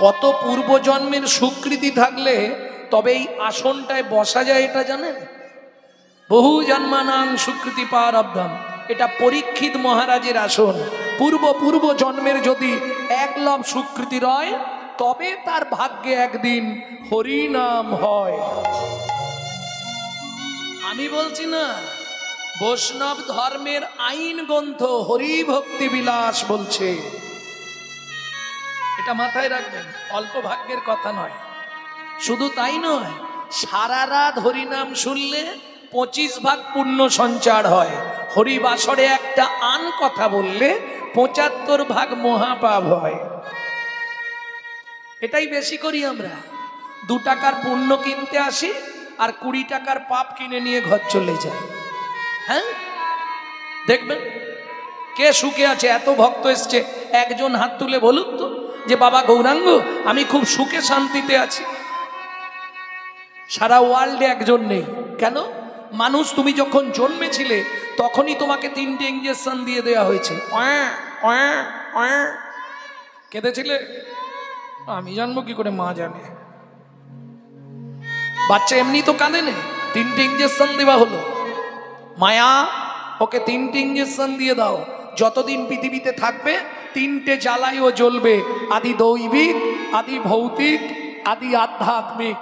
কত পূর্বজন্মের স্বীকৃতি থাকলে তবে এই আসনটায় বসা যায় এটা জানেন? বহু জন্মানাং স্বীকৃতি প্রারব্ধম, এটা পরীক্ষিত মহারাজের আসন। পূর্ব জন্মের যদি একলব স্বীকৃতি রয় তবে তার ভাগ্যে একদিন হরিনাম হয়। আমি বলছি না, বৈষ্ণব ধর্মের আইন গ্রন্থ হরি ভক্তি বিলাস বলছে, এটা মাথায় রাখবেন, অল্প ভাগ্যের কথা নয়। শুধু তাই নয়, সারা রাত হরিনাম শুনলে 25 ভাগ পুণ্য সঞ্চার হয়। হরিবাসরে একটা আন কথা বললে 75 ভাগ মহাপাপ হয়। এটাই বেশি করি আমরা। 2 টাকার পুণ্য কিনতে আসি আর 20 টাকার পাপ কিনে নিয়ে ঘর চলে যায়। হ্যাঁ, দেখবেন কে সুখে আছে। এত ভক্ত এসছে, একজন হাত তুলে বলুক তো যে বাবা গৌরাঙ্গ আমি খুব সুখে শান্তিতে আছি। সারা ওয়ার্ল্ডে একজন নেই। কেন? মানুষ তুমি যখন জন্মেছিলে তখনই তোমাকে 3টে ইঞ্জেকশন দিয়ে দেওয়া হয়েছে। কেঁদেছিলে? আমি জানবো কি করে, মা জানে। বাচ্চা এমনি তো কাঁদে না, 3টে ইঞ্জেকশন দেওয়া হলো। মায়া ওকে 3টে ইঞ্জেকশন দিয়ে দাও, যতদিন পৃথিবীতে থাকবে 3টে জ্বালাই ও জ্বলবে, আদি দৈবিক, আদি ভৌতিক, আদি আধ্যাত্মিক।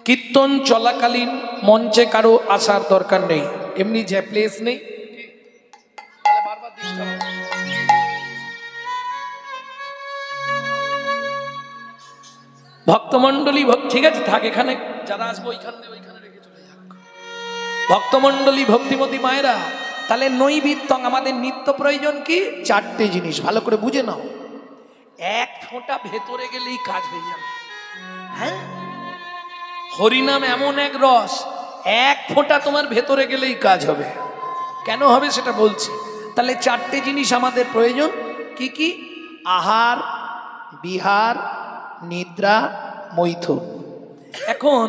কীর্তন চলাকালীন মঞ্চে কারো আসার দরকার নেই, এমনি যে প্লেস নেই। ভক্তমন্ডলী ঠিক আছে থাক, এখানে যারা আসবো ওইখানে রেখে চলে যাক। ভক্তমন্ডলী ভক্তিমতী মায়েরা, তাহলে নৈবেদ্য আমাদের নিত্য প্রয়োজন কি? 4টে জিনিস, ভালো করে বুঝে নাও। 1 ফোঁটা ভেতরে গেলেই কাজ হয়ে যাবে। হ্যাঁ, হরিনাম এমন এক রস, 1 ফোঁটা তোমার ভেতরে গেলেই কাজ হবে। কেন হবে সেটা বলছি। তাহলে 4টে জিনিস আমাদের প্রয়োজন। কি কি? আহার, বিহার, নিদ্রা, মৈথুন। এখন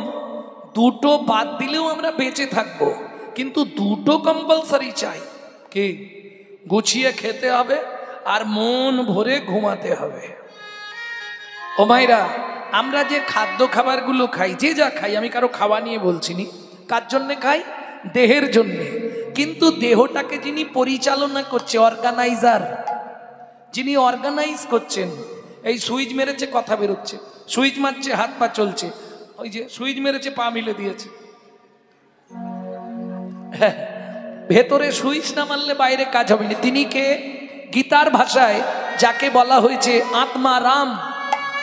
2টো বাদ দিলেও আমরা বেঁচে থাকবো, কিন্তু 2টো কম্পালসারি চাই। কি? গুছিয়ে খেতে হবে আর মন ভরে ঘুমাতে হবে। ও মাইরা, আমরা যে খাদ্য খাবারগুলো খাই, যে যা খাই, আমি কারো খাওয়া নিয়ে বলছি নি, কার জন্যে খাই? দেহের জন্যে। কিন্তু দেহটাকে যিনি পরিচালনা করছে, অর্গানাইজার, যিনি অর্গানাইজ করছেন, এই সুইচ মেরেছে কথা বেরোচ্ছে, সুইচ মারছে হাত পা চলছে, ওই যে সুইচ মেরেছে পা মিলে দিয়েছে। ভেতরে সুইচ না মারলে বাইরে কাজ হবে না। তিনি কে? গীতার ভাষায় যাকে বলা হয়েছে আত্মা রাম,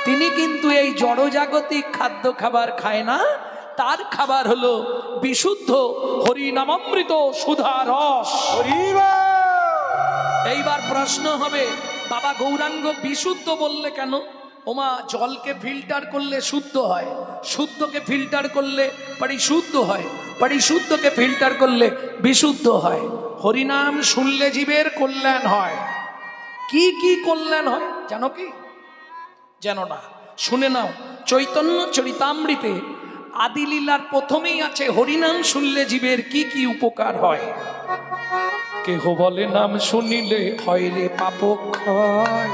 তিনি কিন্তু এই জড়জাগতিক খাদ্য খাবার খায় না। তার খাবার হলো বিশুদ্ধ হরিনামামৃত সুধা রস। এইবার প্রশ্ন হবে, বাবা গৌরাঙ্গ বিশুদ্ধ বললে কেন? ওমা, জলকে ফিল্টার করলে শুদ্ধ হয়, শুদ্ধকে ফিল্টার করলে পরিশুদ্ধ হয়, পরিশুদ্ধকে ফিল্টার করলে বিশুদ্ধ হয়। হরিনাম শুনলে জীবের কল্যাণ হয়। কি কি কল্যাণ হয় জানো কি? জানো না? শুনে নাও, চৈতন্য চরিতামৃতে আদিলীলার প্রথমেই আছে হরিনাম শুনলে জীবের কি কি উপকার হয়। কেহ বলে নাম শুনিলে হয় রে পাপ ক্ষয়,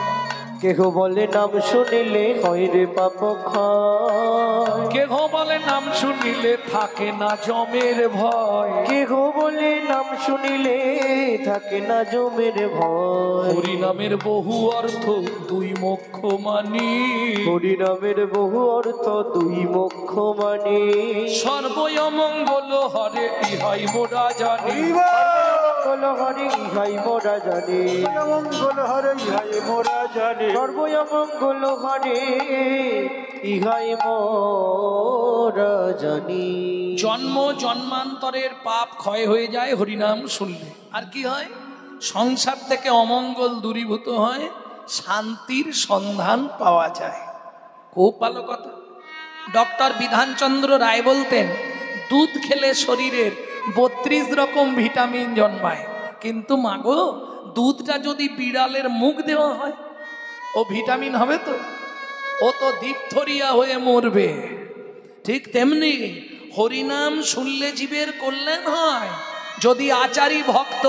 কেহ বলে নাম শুনিলে হয় রে পাপ ক্ষয়, কেহ বলে নাম শুনিলে থাকে না যমের ভয়, কেহ বলে নাম শুনিলে থাকে না যমের ভয়। হরিনামের বহু অর্থ 2 মোক্ষ মানি, হরিনামের বহু অর্থ 2 মোক্ষ মানি। সর্বমঙ্গল হরে ইহাই মোরা জানি, মঙ্গল হরে ইহাই মোরা জানি, মঙ্গল হরে ইহাই মোরা জানি, সর্বমঙ্গল হরে ইহাই মোরা জানি। জন্ম জন্মান্তরের পাপ ক্ষয় হয়ে যায় হরিনাম শুনলে। আর কি হয়? সংসার থেকে অমঙ্গল দূরীভূত হয়, শান্তির সন্ধান পাওয়া যায়। খুব ভালো কথা। ডক্টর বিধানচন্দ্র রায় বলতেন, দুধ খেলে শরীরের 32 রকম ভিটামিন জন্মায়, কিন্তু মাগো দুধটা যদি বিড়ালের মুখ দেওয়া হয়, ও ভিটামিন হবে তো? ও তো ডিপথোরিয়া হয়ে মরবে। ঠিক তেমনি হরিনাম শুনলে জীবের কল্যাণ হয়। যদি আচারী ভক্ত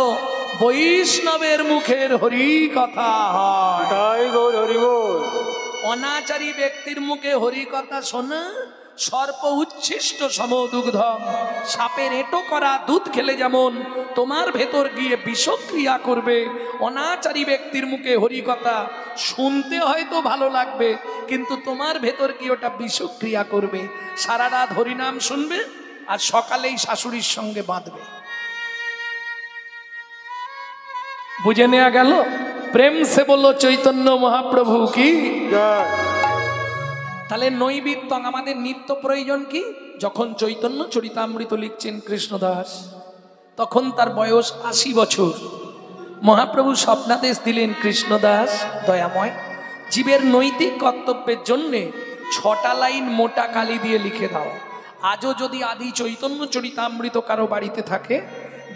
বৈষ্ণবের মুখের হরি কথা হয়। তাই গৌর হরি বল। অনাচারী ব্যক্তির মুখে হরি কথা শোনা সর্প উচ্ছিষ্ট সমদুগ্ধম, সাপের এঁটো করা দুধ খেলে যেমন তোমার ভেতর গিয়ে বিষক্রিয়া করবে, অনাচারী ব্যক্তির মুখে হরি কথা শুনতে হয়তো ভালো লাগবে, কিন্তু তোমার ভেতর গিয়ে ওটা বিষক্রিয়া করবে। সারা রাত হরিনাম শুনবে আর সকালেই শাশুড়ির সঙ্গে বাঁধবে। বুঝে নেওয়া গেল? প্রেম সে বললো চৈতন্য মহাপ্রভু কি। জয়। তাহলে নৈবিত্য আমাদের নিত্য প্রয়োজন কি? যখন চৈতন্য চরিতামৃত লিখছেন কৃষ্ণদাস, তখন তার বয়স ৮০ বছর। মহাপ্রভু স্বপ্নাদেশ দিলেন, কৃষ্ণদাস দয়াময়, জীবের নৈতিক কর্তব্যের জন্যে ৬টা লাইন মোটা কালি দিয়ে লিখে দাও। আজও যদি আদি চৈতন্য চরিতামৃত কারো বাড়িতে থাকে,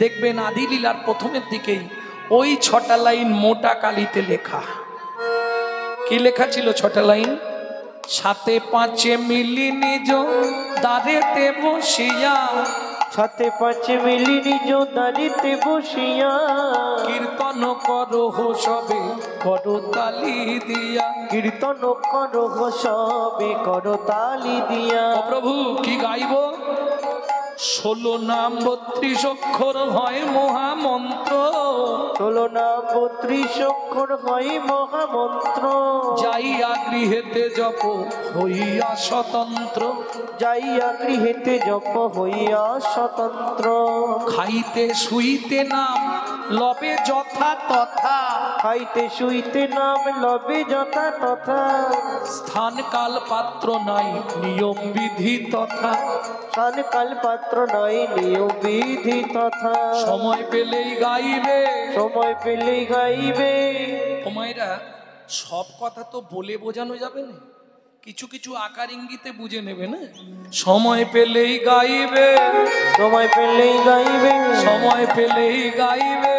দেখবেন আদি লীলার প্রথমের দিকেই ওই ৬টা লাইন মোটা কালিতে লেখা। কি লেখা ছিল ৬টা লাইন? সাথে পাঁচে মিলি নিজ দাঁড়েতে বসিয়া, সাথে পাঁচে মিলি নিজ দাঁড়িতে বসিয়া, কীর্তন করো সবে করো তালি দিয়া। কীর্তন করো সবে করো তালি দিয়া। ও প্রভু কি গাইব? ১৬ নাম ৩২ অক্ষর হয় মহামন্ত্র, ১৬ নাম ৩২ অক্ষর হয় মহামন্ত্র। যাইয়া গৃহেতে জপ হইয়া স্বতন্ত্র, যাইয়া গৃহেতে জপ হইয়া স্বতন্ত্র। খাইতে শুইতে নাম লবে যথা তথা, খাইতে শুইতে নাম লবে যথা তথা। স্থান কাল পাত্র নাই নিয়ম বিধি তথা, স্থান কাল পাত্র নাই নিয়ম বিধি তথা। সময় পেলেই গাইবে, সময় পেলেই গাইবে। সময়রা সব কথা তো বলে বোঝানো যাবে না, কিছু কিছু আকার ইঙ্গিতে বুঝে নেবে না। সময় পেলেই গাইবে, সময় পেলেই গাইবে, সময় পেলেই গাইবে,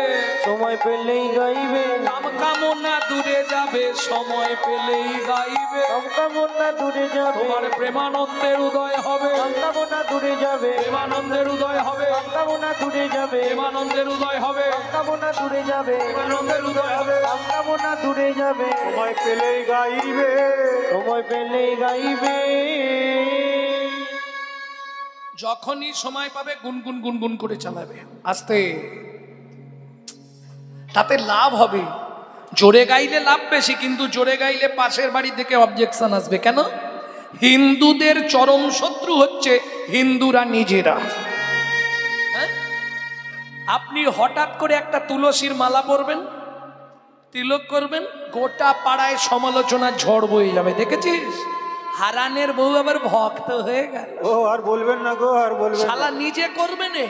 সময় পেলেই গাইবে। কাম কামনা দূরে যাবে, সময় পেলেই গাইবে। কামনা দূরে যাবে, তোমার প্রেমানন্দের উদয় হবে, কামনা দূরে যাবে, প্রেমানন্দের উদয় হবে, কামনা দূরে যাবে, প্রেমানন্দের উদয় হবে, কামনা দূরে যাবে, প্রেমানন্দের উদয় হবে। কামনা দূরে যাবে। সময় পেলেই গাইবে, সময় পেলেই গাইবে। যখনই সময় পাবে গুনগুন গুনগুন করে চালাবে আস্তে, তাতে লাভ হবে। জোরে গাইলে লাভ বেশি, কিন্তু জোরে গাইলে পাশের বাড়ি থেকে অবজেকশন আসবে। কেন? হিন্দুদের চরম শত্রু হচ্ছে হিন্দুরা নিজেরা। হ্যাঁ? আপনি হঠাৎ করে একটা তুলসীর মালা পরবেন, তিলক করবেন, গোটা পাড়ায় সমালোচনার ঝড় বয়ে যাবে। দেখেছিস? হারানের বউ আবার ভক্ত হয়ে গেল। ও আর বলবেন না গো, আর বলবেন না। শালা নিজে করবে না,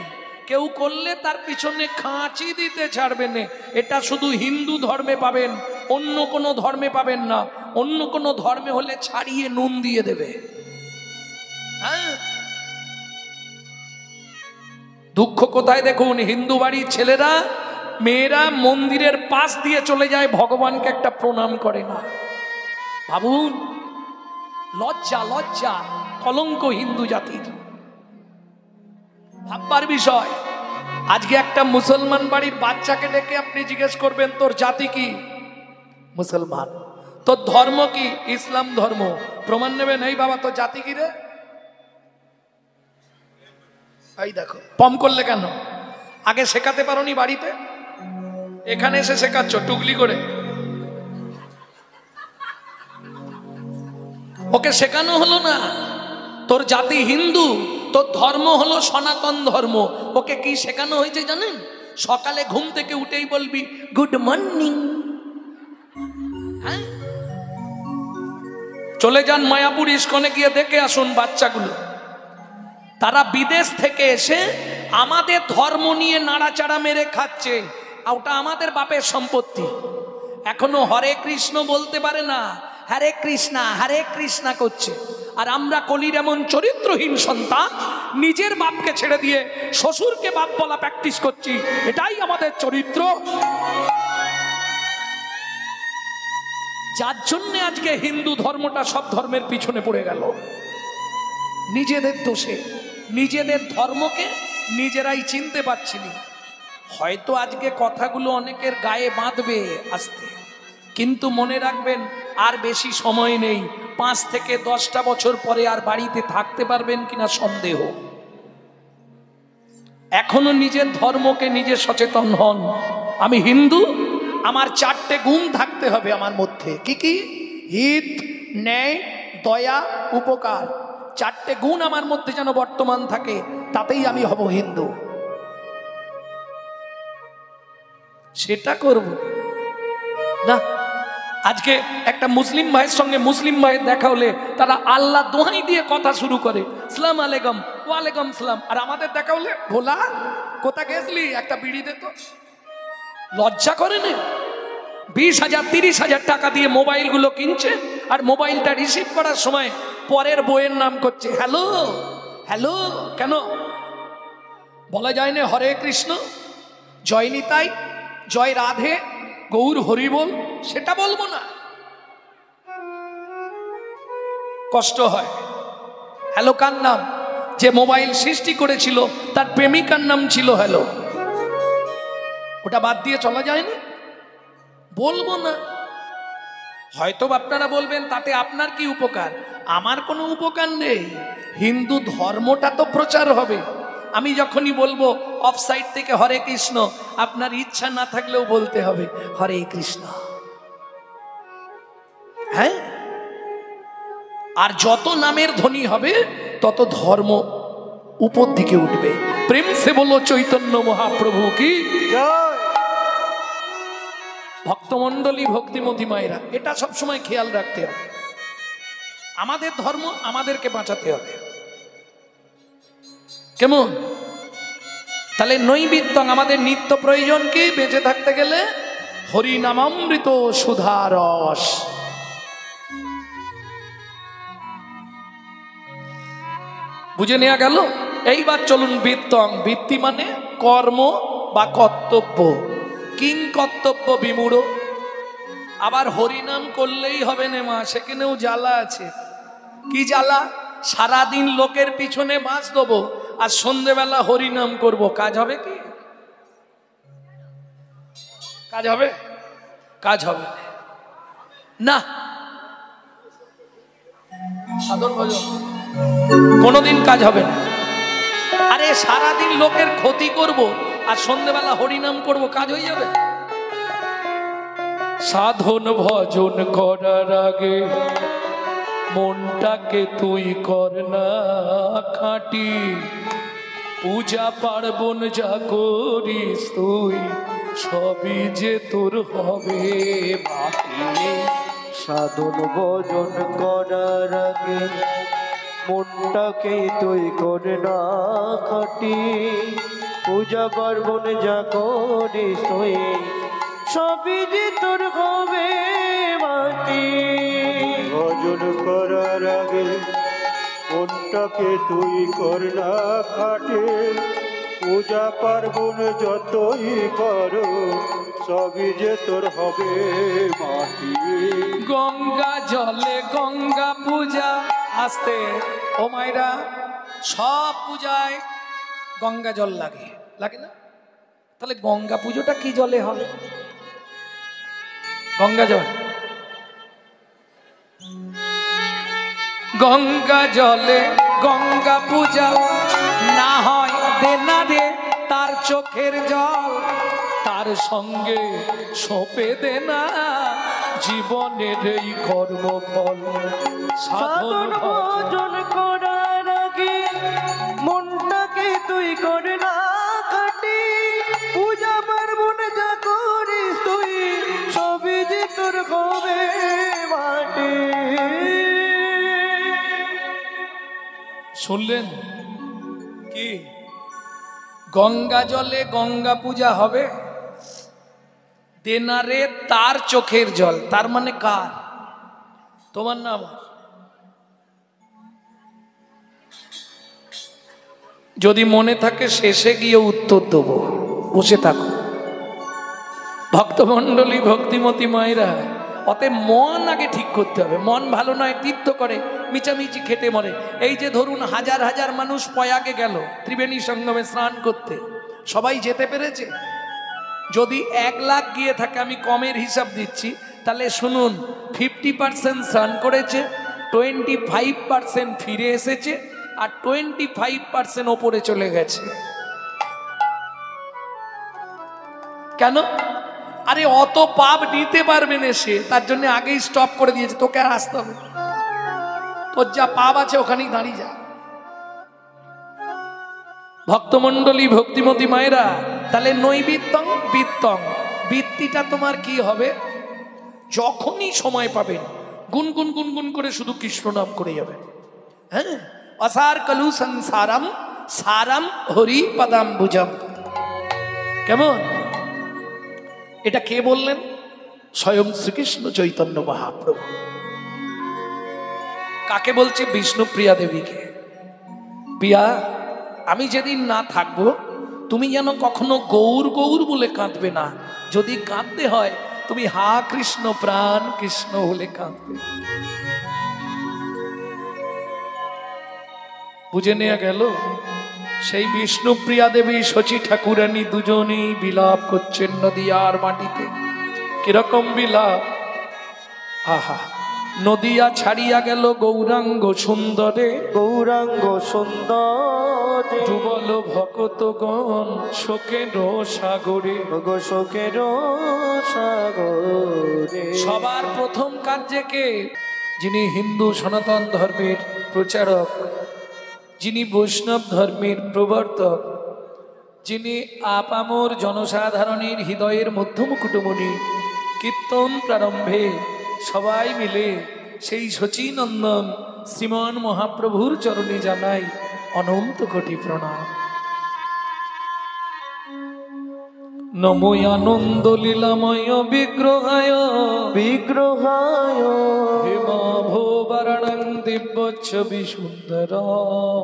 কেউ করলে তার পিছনে খাঁচি দিতে ছাড়বে না। এটা শুধু হিন্দু ধর্মে পাবেন, অন্য কোনো ধর্মে পাবেন না। অন্য কোনো ধর্মে হলে ছাড়িয়ে নুন দিয়ে দেবে। হ্যাঁ, দুঃখ কোথায় দেখুন, হিন্দু বাড়ির ছেলেরা মেয়েরা মন্দিরের পাশ দিয়ে চলে যায়, ভগবানকে একটা প্রণাম করে না। ভাবুন, লজ্জা লজ্জা, কলঙ্ক হিন্দু জাতির। ভাববার বিষয়। আজকে একটা মুসলমান বাড়ির বাচ্চাকে ডেকে আপনি জিজ্ঞেস করবেন, তোর জাতি কি? মুসলমান। তোর ধর্ম কি? ইসলাম ধর্ম। প্রমাণ নেবেন, এই বাবা তোর জাতি কি রে? এই দেখো, পম করলে কেন? আগে শেখাতে পারোনি বাড়িতে? এখানে এসে শেখাচ্ছ টুকলি করে। ওকে শেখানো হলো না তোর জাতি হিন্দু, তোর ধর্ম হলো সনাতন ধর্ম। ওকে কি শেখানো হয়েছে জানেন? সকালে ঘুম থেকে উঠেই বলবি গুড মর্নিং। হ্যাঁ, চলে যান মায়াপুর ইস্কনে গিয়ে দেখে আসুন বাচ্চাগুলো। তারা বিদেশ থেকে এসে আমাদের ধর্ম নিয়ে নাড়াচাড়া মেরে খাচ্ছে। ওটা আমাদের বাপের সম্পত্তি। এখনো হরে কৃষ্ণ বলতে পারে না, হরে কৃষ্ণা করছে। আর আমরা কলির এমন চরিত্রহীন সন্তান, নিজের বাপকে ছেড়ে দিয়ে শ্বশুরকে বাপ বলা প্র্যাকটিস করছি। এটাই আমাদের চরিত্র, যার জন্য আজকে হিন্দু ধর্মটা সব ধর্মের পিছনে পড়ে গেল। নিজেদের দোষে নিজেদের ধর্মকে নিজেরাই চিনতে পারছিনি। হয়তো আজকে কথাগুলো অনেকের গায়ে বাঁধবে আসতে, কিন্তু মনে রাখবেন আর বেশি সময় নেই। 5 থেকে 10টা বছর পরে আর বাড়িতে থাকতে পারবেন কিনা সন্দেহ। এখনো নিজের ধর্মকে নিজে সচেতন হন। আমি হিন্দু, আমার 4টে গুণ থাকতে হবে আমার মধ্যে। কি কি? হিত, ন্যায়, দয়া, উপকার। 4টে গুণ আমার মধ্যে যেন বর্তমান থাকে, তাতেই আমি হব হিন্দু। সেটা করব না। আজকে একটা মুসলিম ভাইয়ের সঙ্গে মুসলিম ভাইয়ের দেখা হলে তারা আল্লাহ দোহাই দিয়ে কথা শুরু করে, সালাম আলাইকুম, ওয়ালাইকুম সালাম। আর আমাদের দেখা হলে, ভোলা কোথা গেছলি, একটা বিড়ি দে তো। লজ্জা করে না? 20,000 30,000 টাকা দিয়ে মোবাইলগুলো কিনছে, আর মোবাইলটা রিসিভ করার সময় পরের বইয়ের নাম করছে হ্যালো হ্যালো। কেন বলা যায় না হরে কৃষ্ণ, জয় নিতাই, জয় রাধে, গৌর হরি বল? সেটা বলবো না, কষ্ট হয়। হ্যালো কার নাম? যে মোবাইল সৃষ্টি করেছিল তার প্রেমিকার নাম ছিল হ্যালো। ওটা বাদ দিয়ে চলা যায়নি? বলবো না। হয়তো আপনারা বলবেন তাতে আপনার কি উপকার? আমার কোনো উপকার নেই। হিন্দু ধর্মটা তো প্রচার হবে। আমি যখনই বলবো অফ সাইড থেকে হরে কৃষ্ণ, আপনার ইচ্ছা না থাকলেও বলতে হবে হরে কৃষ্ণ। হ্যাঁ, আর যত নামের ধ্বনি হবে তত ধর্ম উপর দিকে উঠবে। প্রেম সে বলো চৈতন্য মহাপ্রভু কি জয়। ভক্তমণ্ডলী, ভক্তিমতী মায়েরা, এটা সবসময় খেয়াল রাখতে হবে। আমাদের ধর্ম আমাদেরকে বাঁচাতে হবে। কেমন? তাহলে নৈবেদ্য আমাদের নিত্য প্রয়োজন কি বেঁচে থাকতে গেলে? হরিনামামৃত সুধারস। বুঝে নেওয়া গেল? এইবার চলুন বৃত্তং। বৃত্তি মানে কর্ম বা কর্তব্য। কিং কর্তব্য বিমূঢ়। আবার হরিনাম করলেই হবে না মা, সেখানেও জ্বালা আছে। কি জ্বালা? সারাদিন লোকের পিছনে বাঁশ দেবো আর সন্ধ্যেবেলা হরিনাম করব, কাজ হবে কি? কাজ হবে? কাজ হবে না। সাধন ভজন কোনোদিন কাজ হবে না। আরে সারাদিন লোকের ক্ষতি করব আর সন্ধ্যেবেলা হরিনাম করব, কাজ হয়ে যাবে? সাধন ভজন করার আগে মনটাকে তুই কর না খাঁটি। পূজা পার্বণ যা করিস তুই, সবই যে তোর হবে মাটি। সাধন ভজন করার আগে মনটাকে তুই করে না খাটি। পূজা পার্বণ যা করিস তুই, সবই যে তোর হবে মাটি। ভজন করার আগে মনটাকে তুই কর না খাটে। পূজা পার্বণ যতই করো, সবই যে তোর হবে মাটি। গঙ্গা জলে গঙ্গা পূজা আসতে। ও মায়েরা, সব পূজায় গঙ্গা জল লাগে, লাগে না? তাহলে গঙ্গা পুজোটা কি জলে হবে? গঙ্গা জল। গঙ্গা জলে গঙ্গা পূজা না হয় দেনা রে তার চোখের জল। তার সঙ্গে সঁপে দেনা জীবনের এই কর্মফল। সাধন ভজন করার আগে মনটাকে তুই করে না খাটি। পূজা পার্বণ যা করিস তুই, সবই যে তোর হবে মাটি। শুনলেন কি? গঙ্গা জলে গঙ্গা পূজা হবে, দেনারে তার চোখের জল। তার মানে কার? তোমার নাম? যদি মনে থাকে শেষে গিয়ে উত্তর দেব, বসে থাকো। ভক্তমণ্ডলী, ভক্তিমতী মায়েরা, অতএব মন আগে ঠিক করতে হবে। মন ভালো নয়, তীর্থ করে, মিচামিচি খেটে মরে। এই যে ধরুন হাজার হাজার মানুষ প্রয়াগে গেল ত্রিবেণী সঙ্গমে স্নান করতে, সবাই যেতে পেরেছে? যদি 1 লাখ গিয়ে থাকে, আমি কমের হিসাব দিচ্ছি, তাহলে শুনুন 50% স্নান করেছে, 25% ফিরে এসেছে, আর 25% ওপরে চলে গেছে। কেন? আরে অত পাপ নিতে পারবে না সে, তার জন্য আগেই স্টপ করে দিয়েছে, তোকে আর আসতে হবে, তোর যা পাপ আছে ওখানেই দাঁড়িয়ে যা। ভক্তমণ্ডলী, ভক্তিমতী মায়েরা, তাহলে নৈবিত্তং বিত্তং, বৃত্তিটা তোমার কি হবে? যখনই সময় পাবেন গুনগুন গুনগুন করে শুধু কৃষ্ণ নাম করে যাবেন। হ্যাঁ, অসার কলু সংসারম সারম হরি পদাম ভুজম। কেমন? এটা কে বললেন? স্বয়ং শ্রীকৃষ্ণ চৈতন্য মহাপ্রভু। কাকে বলছে? বিষ্ণুপ্রিয়া দেবীকে। প্রিয়া, আমি যেদিন না থাকবো তুমি যেন কখনো গৌর গৌর বলে কাঁদবে না। যদি কাঁদতে হয় তুমি হা কৃষ্ণ প্রাণ কৃষ্ণ বলে কাঁদবে। বুঝে নেওয়া গেল? সেই বিষ্ণুপ্রিয়া দেবী শচী ঠাকুরানী দুজনেই বিলাপ করছেন নদিয়ার মাটিতে। কিরকম বিলাপ? আহা, নদিয়া ছাড়িয়া গেল গৌরাঙ্গ সুন্দরে, গৌরাঙ্গ সুন্দরে ডুবল ভক্তগণ শোকের সাগরে, গো শোকের সাগরে। সবার প্রথম কার্যে কে? যিনি হিন্দু সনাতন ধর্মের প্রচারক, যিনি বৈষ্ণব ধর্মের প্রবর্তক, যিনি আপামর জনসাধারণের হৃদয়ের মধ্যমকুটমণি, কীর্তন প্রারম্ভে সবাই মিলে সেই শচীনন্দন শ্রীমান মহাপ্রভুর চরণে জানাই অনন্ত কোটি প্রণাম। নমো আনন্দ লীলাময় বিগ্রহায় বিগ্রহায় হেমাভোবরণং দিব্য ছবি সুন্দর,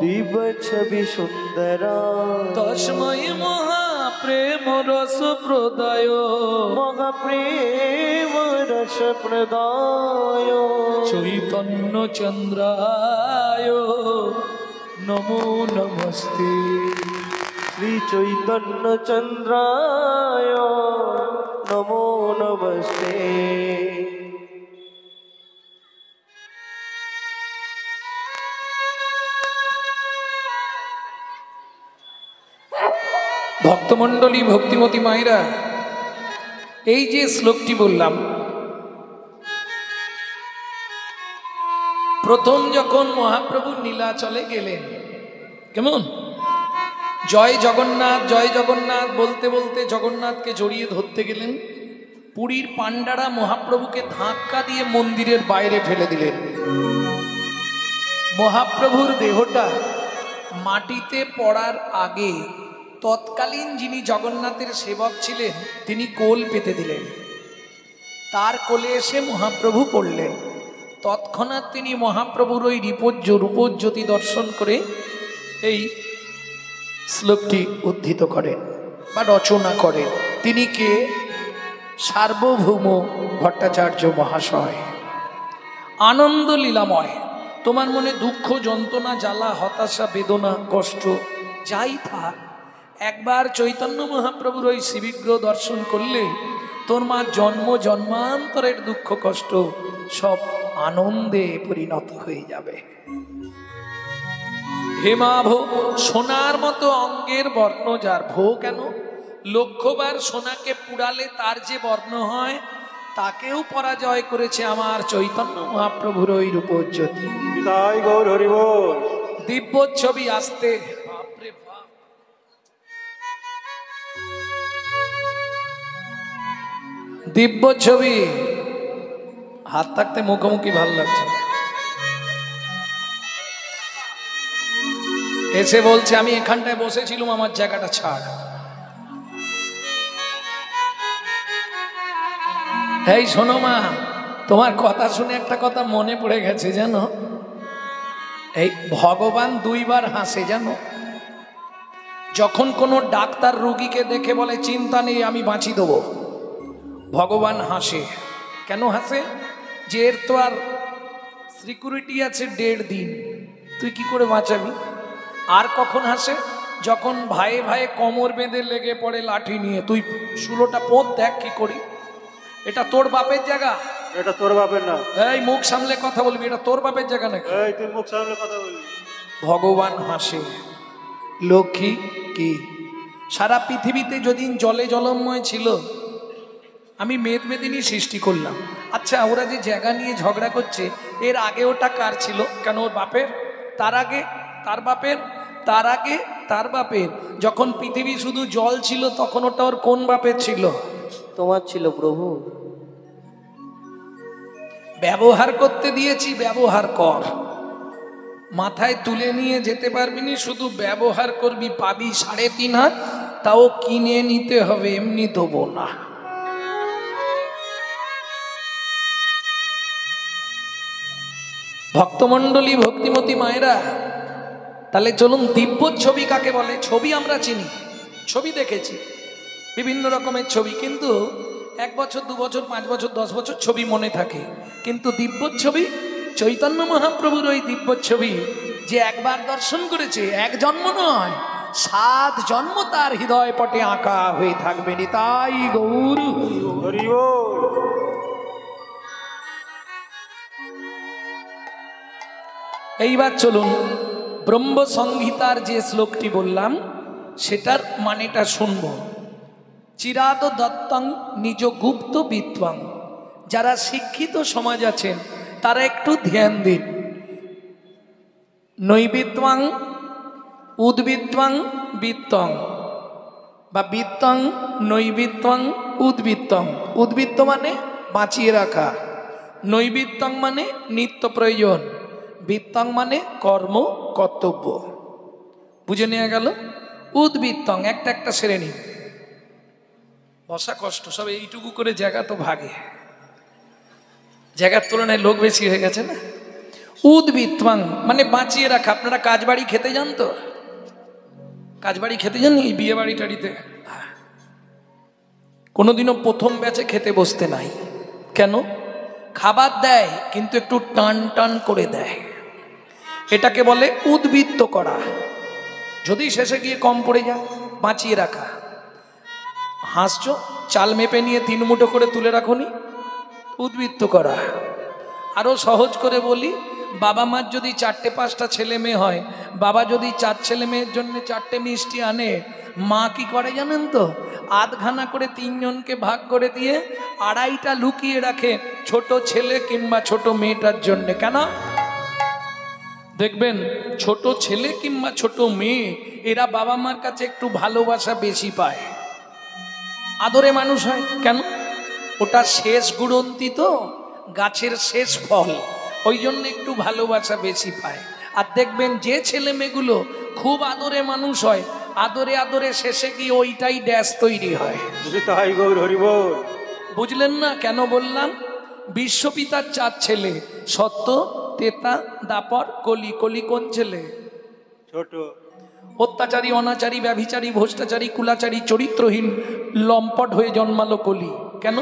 দিব্য ছবি সুন্দর। তস্মৈ মহাপ্রেম রস প্রদায়, মহাপ্রেম রস প্রদায় চৈতন্য চন্দ্রায় নমো নমস্তে। শ্রী চৈতন্য চন্দ্রায় নমো নমস্তে। ভক্তমণ্ডলী, ভক্তিমতী মায়েরা, এই যে শ্লোকটি বললাম, প্রথম যখন মহাপ্রভু নীলাচলে গেলেন, কেমন জয় জগন্নাথ জয় জগন্নাথ বলতে বলতে জগন্নাথকে জড়িয়ে ধরতে গেলেন, পুরীর পাণ্ডারা মহাপ্রভুকে ধাক্কা দিয়ে মন্দিরের বাইরে ফেলে দিলেন। মহাপ্রভুর দেহটা মাটিতে পড়ার আগে তৎকালীন যিনি জগন্নাথের সেবক ছিলেন তিনি কোল পেতে দিলেন, তার কোলে এসে মহাপ্রভু পড়লেন। তৎক্ষণাৎ তিনি মহাপ্রভুর ওই রূপজ্যোতি দর্শন করে এই শ্লোকটি উদ্ধৃত করেন বা রচনা করেন। তিনি কে? সার্বভৌম ভট্টাচার্য মহাশয়। আনন্দ লীলাময়, তোমার মনে দুঃখ যন্ত্রণা জ্বালা হতাশা বেদনা কষ্ট যাই থাক, একবার চৈতন্য মহাপ্রভুর ওই শ্রীবিগ্রহ দর্শন করলে তোর মা জন্ম জন্মান্তরের দুঃখ কষ্ট সব আনন্দে পরিণত হয়ে যাবে। হেমাভ, সোনার মতো অঙ্গের বর্ণ যার। ভো কেন? লক্ষবার সোনাকে পুড়ালে তার যে বর্ণ হয় তাকেও পরাজয় করেছে আমার চৈতন্য মহাপ্রভুর ওই রূপজ্যোতি। বিদায় গৌর হরি বল। দিব্য ছবি আসতে, বাপরে বাপ, দিব্য ছবি। হাত থাকতে মুখোমুখি ভালো লাগছে। এসে বলছে আমি এখানটায় বসেছিলাম, আমার জায়গাটা ছাড়। এই শোনো মা, তোমার কথা শুনে একটা কথা মনে পড়ে গেছে জানো, এই ভগবান দুইবার হাসে জানো। যখন কোনো ডাক্তার রোগীকে দেখে বলে চিন্তা নেই আমি বাঁচিয়ে দেবো, ভগবান হাসে। কেন হাসে? যে এর তো আর সিকিউরিটি আছে 1.5 দিন, তুই কি করে বাঁচাবি। আর কখন হাসে? যখন ভাইয়ে ভাইয়ে কোমর বেঁধে লেগে পড়ে লাঠি নিয়ে, তুই শুলোটা পোঁত দেখ কি করি। এটা তোর বাপের জায়গা? এটা তোর বাপের না। এই মুখ সামলে কথা বলবি, এটা তোর বাপের জায়গা নাকি? এই তুই মুখ সামলে কথা বলবি। ভগবান হাসে, লক্ষ্মী কি সারা পৃথিবীতে যদিন জলে জলময় ছিল, আমি মেদমেদিনী সৃষ্টি করলাম। আচ্ছা, ওরা যে জায়গা নিয়ে ঝগড়া করছে, এর আগে ওটা কার ছিল? কেন ওর বাপের? তার আগে তার বাপের, তার আগে তার বাপের। যখন পৃথিবী শুধু জল ছিল তখন ওটা ওর কোন বাপের ছিল? তোমার ছিল প্রভু। ব্যবহার করতে দিয়েছি, ব্যবহার কর। মাথায় তুলে নিয়ে যেতে পারবি না, শুধু ব্যবহার করবি, পাবি 3.5 হাত, তাও কিনে নিতে হবে, এমনি দেবো না। ভক্তমণ্ডলী, ভক্তিমতী মায়েরা, তাহলে চলুন দিব্য ছবি কাকে বলে? ছবি আমরা চিনি, ছবি দেখেছি, বিভিন্ন রকমের ছবি, কিন্তু 1 বছর 2 বছর 5 বছর 10 বছর ছবি মনে থাকে, কিন্তু দিব্য ছবি, চৈতন্য মহাপ্রভুর ওই দিব্য ছবি যে একবার দর্শন করেছে, 1 জন্ম নয়, 7 জন্ম তার হৃদয় পটে আঁকা হয়ে থাকবে। তাই গৌর হরি বল। এইবার চলুন ব্রহ্ম সংহিতার যে শ্লোকটি বললাম সেটার মানেটা শুনব। চিরাদ দত্তং নিজ গুপ্ত বিত্বং। যারা শিক্ষিত সমাজ আছেন তারা একটু ধ্যান দিন। নৈবিত্বং উদ্বিত্বং বিত্তং, বা বিত্তং নৈবিত্বং উদ্বিত্তং। উদ্বৃত্ত মানে বাঁচিয়ে রাখা, নৈবিত্তং মানে নিত্য প্রয়োজন, বিত্তং মানে কর্ম কর্তব্য। বুঝে নেওয়া গেল? উদ্বৃত্তং একটা একটা শ্রেণী, বসা কষ্ট, সব এইটুকু করে জায়গা তো ভাগে, জায়গার তুলনায় লোক বেশি হয়ে গেছে না। উদ্বৃত্তং মানে বাঁচিয়ে রাখা। আপনারা কাজ বাড়ি খেতে যান তো? কাজ বাড়ি খেতে যান? এই বিয়ে বাড়ি টাড়িতে কোনোদিনও প্রথম ব্যাচে খেতে বসতে নাই। কেন? খাবার দেয় কিন্তু একটু টান টান করে দেয়, এটাকে বলে উদ্বৃত্ত করা। যদি শেষে গিয়ে কম পড়ে যায়, বাঁচিয়ে রাখা। হাসছো, চাল মেপে নিয়ে 3 মুঠো করে তুলে রাখুনি, উদ্বৃত্ত করা। আরো সহজ করে বলি, বাবা মার যদি 4-5টা ছেলে মেয়ে হয়, বাবা যদি 4 ছেলে মেয়ের জন্য 4টে মিষ্টি আনে, মা কি করে জানেন তো? আধখানা করে 3 জনকে ভাগ করে দিয়ে 2.5টা লুকিয়ে রাখে ছোট ছেলে কিংবা ছোট মেয়েটার জন্য। কেন? দেখবেন ছোট ছেলে কিংবা ছোট মেয়ে এরা বাবা মার কাছে একটু ভালোবাসা বেশি পায়, আদরে মানুষ হয়। কেন? ওটা শেষ গুড়ন্তি তো, গাছের শেষ ফল, ওই জন্য একটু ভালোবাসা বেশি পায়। আর দেখবেন যে ছেলে মেয়েগুলো খুব আদরে মানুষ হয়, আদরে আদরে শেষে গিয়ে ওইটাই ড্যাশ তৈরি হয়। তাই গৌর হরি বল। বুঝলেন না কেন বললাম? বিশ্বপিতার 4 ছেলে, সত্য, তেতা, দাপর, কলি। কলি কোন ছেলে? ছোট। অত্যাচারী, অনাচারী, ব্যভিচারী, ভ্রষ্টাচারী, কুলাচারী, চরিত্রহীন লম্পট হয়ে জন্মালো কলি। কেন?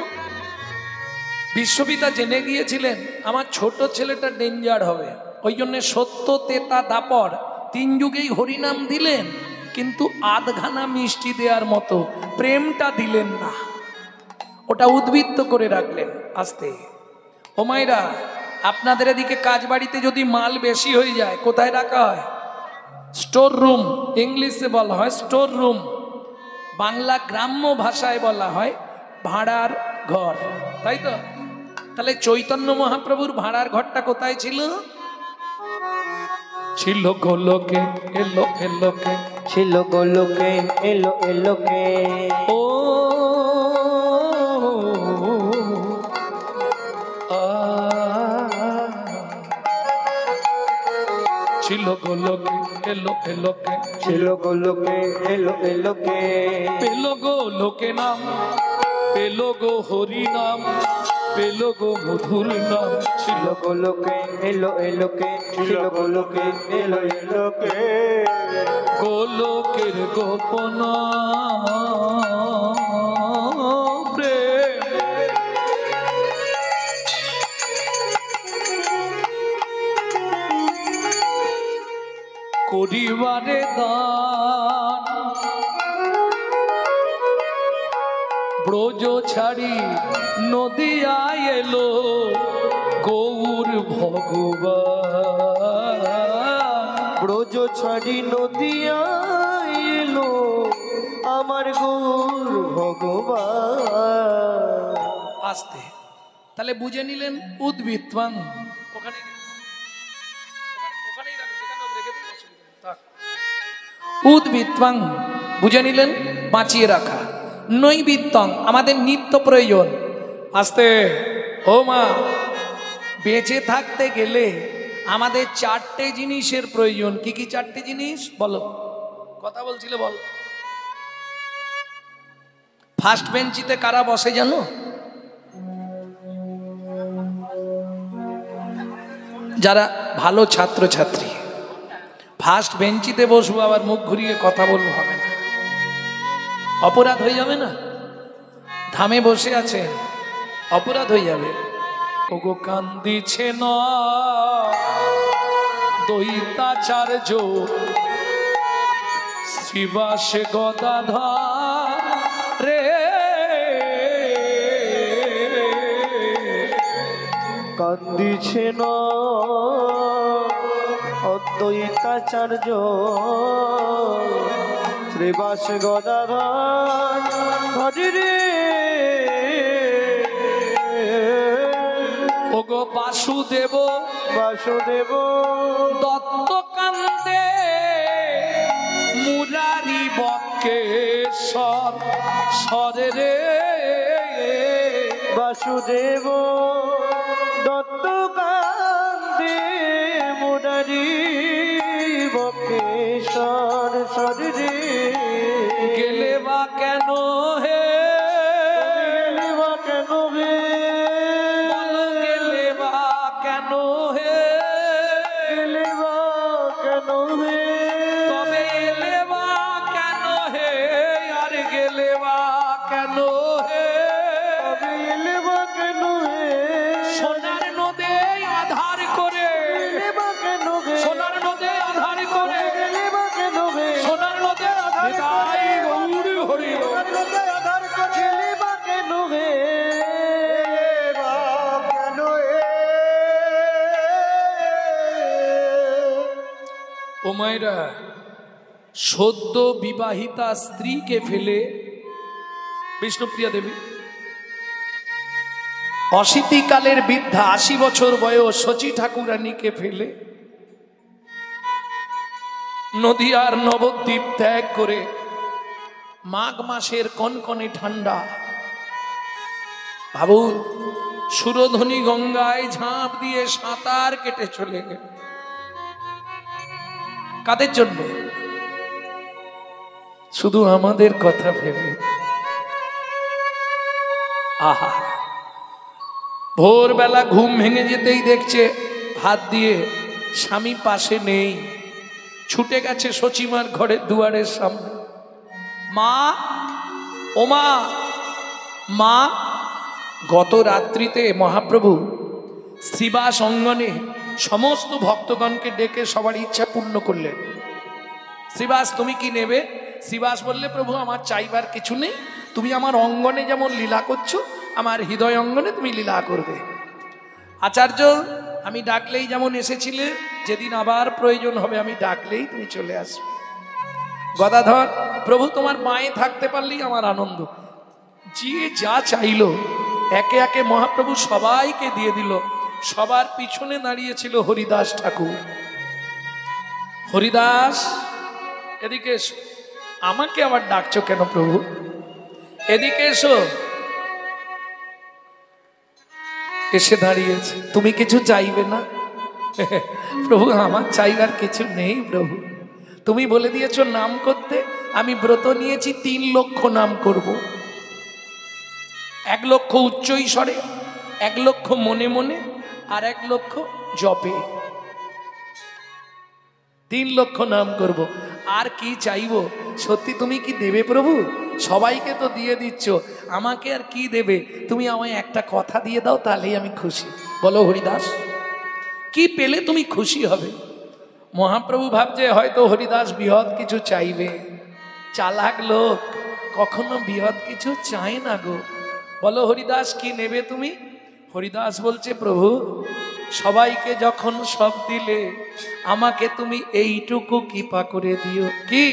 বিশ্বপিতা জেনে গিয়েছিলেন আমার ছোট ছেলেটা ডেঞ্জার হবে, ওই জন্য সত্য, তেতা, দাপর 3 যুগেই হরিনাম দিলেন, কিন্তু আধখানা মিষ্টি দেওয়ার মতো প্রেমটা দিলেন না, ওটা উদ্বৃত্ত করে রাখলেন আস্তে। ও মায়েরা, আপনাদের এদিকে কাজ বাড়িতে যদি মাল বেশি হয়ে যায় কোথায় রাখা হয়? স্টোর রুম, ইংলিশে বলা হয় স্টোর রুম, বাংলা গ্রাম্য ভাষায় বলা হয় ভাড়ার ঘর, তাই তো? তাহলে চৈতন্য মহাপ্রভুর ভাড়ার ঘরটা কোথায় ছিল? ছিল গোলকে, এলো এলোকে, ছিল গোলকে, এলো এলোকে। ও ছিল গোলকে, এলো এলোকে, ছিল গোলকে, এলো এলোকে। পেল গো লোকে নাম, পেল গো হরি নাম, পেল গো মধুর নাম। ছিল গোলকে, এলো এলোকে, ছিল গোলকে, এলো এলোকে। গোলকের গোপন প্রেম করিবারে দান। ব্রজ ছাড়ি নদিয়ায় এলো গৌর ভগবান। ব্রজ ছাড়ি নদিয়ায় এলো আমার গৌর ভগবান। আসতে তাহলে বুঝে নিলেন উদ্ভিত্বাং, উদ্ভিত্বাং বুঝে নিলেন বাঁচিয়ে রাখা। নৈবিত্তং আমাদের নিত্য প্রয়োজন। আসতে ও মা, বেঁচে থাকতে গেলে আমাদের চারটে জিনিসের প্রয়োজন। কি কি চারটে জিনিস বলো? কথা বলছিলে বল। ফার্স্ট বেঞ্চিতে কারা বসে জানো? যারা ভালো ছাত্রছাত্রী। ফার্স্ট বেঞ্চিতে বসবো, আবার মুখ ঘুরিয়ে কথা বলবো হবে না, অপরাধ হয়ে যাবে না? ধামে বসে আছে, অপরাধ হয়ে যাবে। ওগো কান্দিছে ন দৈতাচার্য শ্রীবাস গদাধর রে, কান্দিছে না অদ্বৈতাচার্য শ্রীবাস গদাধর হরি রে। ওগো বাসুদেব বাসুদেব দত্ত কান্দে মুরারি বক্রেশ্বর সরে রে। বাসুদেব দত্ত কান্দে মুরারি বক্রেশ্বর সরে রে। গেলে বা কেন হে, গেলে বা কেন হে, বলো গেলে বা কেন হে, গেলে বা কেন হে, তবে এলে বা কেন হে, আর গেলে বা কেন হে, তবে এলে বা কেন হে, সোনার নদে আধার করে, এলে বা কেন হে, সোনার নদে আধার করে, এলে বা কেন হে, সোনার নদে আধার করে, গৌর হরি সোনার নদে আধার করে, এলে বা কেন হে, এলে বা কেন হে। ও মায়েরা, সদ্য বিবাহিতা স্ত্রীকে ফেলে বিষ্ণুপ্রিয়া দেবী, অশীতিকালের বৃদ্ধা ৮০ বছর বয়স শচী ঠাকুরানীকে ফেলে নদীয়ার নবদ্বীপ ত্যাগ করে মাঘ মাসের কনকনে ঠান্ডা, ভাবুন, সুরধনী গঙ্গায় ঝাঁপ দিয়ে সাঁতার কেটে চলে গেল। কাদের জন্য? শুধু আমাদের কথা ভেবে। আহা, ভোরবেলা ঘুম ভেঙে যেতেই দেখছে হাত দিয়ে স্বামী পাশে নেই, ছুটে গেছে সচিমার ঘরের দুয়ারের সামনে। মা, ও মা, মা, গত রাত্রিতে মহাপ্রভু শ্রীবাস অঙ্গনে সমস্ত ভক্তগণকে ডেকে সবার ইচ্ছা পূর্ণ করলেন। শ্রীবাস তুমি কি নেবে? শ্রীবাস বললে, প্রভু আমার চাইবার কিছু নেই, তুমি আমার অঙ্গনে যেমন লীলা করছো আমার হৃদয় অঙ্গনে তুমি লীলা করবে। আচার্য, আমি ডাকলেই যেমন এসেছিলে, যেদিন আবার প্রয়োজন হবে আমি ডাকলেই তুমি চলে আসবে। গদাধর, প্রভু তোমার মায়ে থাকতে পারলেই আমার আনন্দ। যে যা চাইলো একে একে মহাপ্রভু সবাইকে দিয়ে দিল। সবার পিছনে দাঁড়িয়েছিল হরিদাস ঠাকুর। হরিদাস, এদিকে এসো। আমাকে আবার ডাকছো কেন প্রভু? এদিকে এসো। এসে দাঁড়িয়েছে। তুমি কিছু চাইবে না? প্রভু আমার চাইবার কিছু নেই প্রভু, তুমি বলে দিয়েছো নাম করতে, আমি ব্রত নিয়েছি ৩ লক্ষ নাম করব। ১ লক্ষ উচ্চ ঈশ্বরে, ১ লক্ষ মনে মনে, আর ১ লক্ষ জপে। ৩ লক্ষ নাম করব। আর কি চাইবো? সত্যি তুমি কি দেবে প্রভু? সবাইকে তো দিয়ে দিচ্ছ, আমাকে আর কি দেবে? তুমি আমায় একটা কথা দিয়ে দাও, তাহলেই আমি খুশি। বলো হরিদাস, কি পেলে তুমি খুশি হবে? মহাপ্রভু ভাবছে হয়তো হরিদাস বৃহৎ কিছু চাইবে। চালাক লোক, কখনো বৃহৎ কিছু চায় না গো। বলো হরিদাস কি নেবে তুমি? হরিদাস বলছে প্রভু সবাইকে যখন সব দিলে আমাকে তুমি এইটুকু কৃপা করে দিও। কি